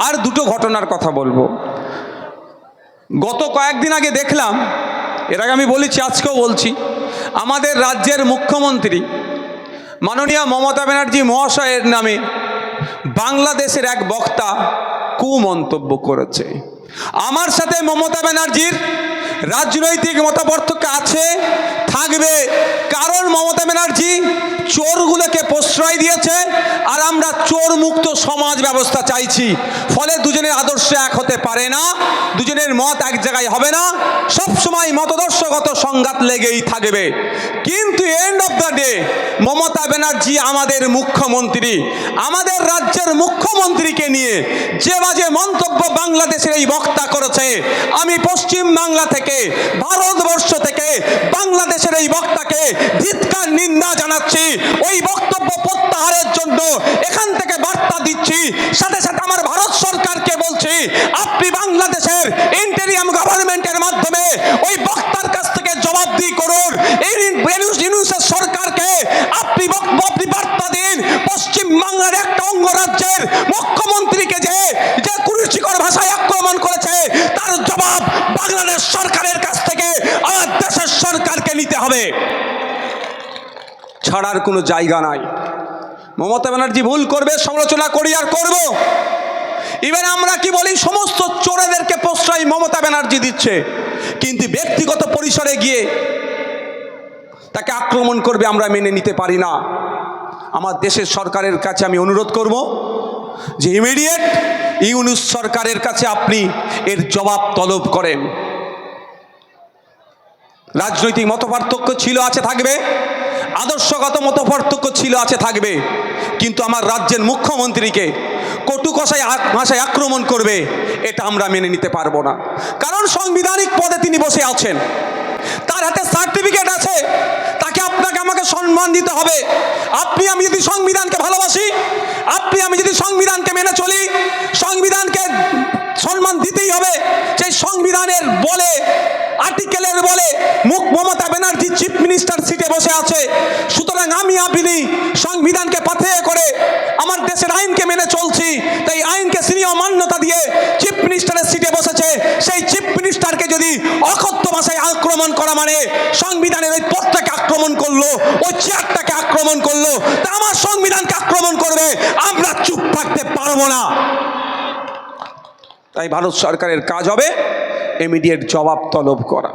আর দুটো ঘটনার কথা বলবো। গত কয়েকদিন আগে দেখলাম, এর আগে আমি বলেছি, আজকেও বলছি, আমাদের রাজ্যের মুখ্যমন্ত্রী মাননীয় মমতা ব্যানার্জি মহাশয়ের নামে বাংলাদেশের এক বক্তা কুমন্তব্য করেছে। আমার সাথে মমতা ব্যানার্জির রাজনৈতিক মতপার্থক্য আছে, থাকবে, কারণ মমতা ব্যানার্জি চোরগুলোকে প্রশ্রয় দিয়েছে আর আমরা চোর মুক্ত সমাজ ব্যবস্থা চাইছি। ফলে দুজনের আদর্শ এক হতে পারে না, দুজনের মত এক জায়গায় হবে না, সবসময় মতাদর্শগত সংঘাত লেগেই থাকবে। কিন্তু end of the day Mamata Banerjee আমাদের মুখ্যমন্ত্রী, আমাদের রাজ্যের মুখ্যমন্ত্রীকে নিয়ে যে বাজে মন্তব্য বাংলাদেশের এই বক্তা করেছে, আমি পশ্চিম বাংলা থেকে, ভারতবর্ষ থেকে বাংলাদেশের এই বক্তাকে ধিক্কার নিন্দা জানাচ্ছি। ওই বক্তব্য প্রত্যাহারের জন্য এখান থেকে বার্তা দিচ্ছি। সাথে সাথে আমার ভারত সরকারকে বলছি, আপনি বাংলাদেশের ইন্টেরিয়াম গভর্নমেন্টের মাধ্যমে ওই বক্তার কাছ থেকে জবাবদিহি করুন। ইউনূসের সরকারকে আপনি বার্তা দিন, পশ্চিম বাংলার একটা অঙ্গরাজ্যের মুখ্যমন্ত্রীকে যে কুরুচিকর ভাষায় আক্রমণ করেছে তার জবাব বাংলাদেশ সরকারের কাছ থেকে আমার দেশের সরকারকে নিতে হবে, ছাড়ার কোনো জায়গা নাই। মমতা ব্যানার্জি ভুল করবে, সমালোচনা করি আর করব। ইভেন আমরা কি বলি, সমস্ত চোরেদেরকে প্রশ্রয় মমতা ব্যানার্জি দিচ্ছে, কিন্তু ব্যক্তিগত পরিসরে গিয়ে তাকে আক্রমণ করবে আমরা মেনে নিতে পারি না। আমার দেশের সরকারের কাছে আমি অনুরোধ করব যে ইমিডিয়েট ইউনূস সরকারের কাছে আপনি এর জবাব তলব করেন। রাজনৈতিক মতপার্থক্য ছিল, আছে, থাকবে, আদর্শগত মতপার্থক্য ছিল, আছে, থাকবে, কিন্তু আমার রাজ্যের মুখ্যমন্ত্রীকে কটু ভাষায় আক্রমণ করবে, এটা আমরা মেনে নিতে পারবো না। কারণ সাংবিধানিক পদে তিনি বসে আছেন, তার হাতে সার্টিফিকেট আছে, তাকে আপনাকে আমাকে সম্মান দিতে হবে। আপনি আমি যদি সংবিধানকে ভালোবাসি, আপনি আমি যদি সংবিধানকে মেনে চলি, সংবিধানকে সম্মান দিতেই হবে। সেই সংবিধানের বলে, আর্টিকেলের বলে মমতা ব্যানার্জি চিফ মিনিস্টার সিটে বসে আছে। সুতরাং আমি আপনি সংবিধানকে পাথেয় করে আমার দেশের আইনকে মেনে চলছি, তাই আইনকে সিনিয়র মান্যতা দিয়ে চিফ মিনিস্টারের সিটে বসেছে। সেই চিফ মিনিস্টারকে যদি অকথ্য ভাষায় আক্রমণ করা মানে সংবিধানের ওই পদটাকে আক্রমণ করলো, ওই চেয়ারটাকে আক্রমণ করলো, তা আমার সংবিধানকে আক্রমণ করবে, আমরা চুপ থাকতে পারবো না। তাই ভারত সরকারের কাজ হবে ইমিডিয়েট জবাব তলব করা।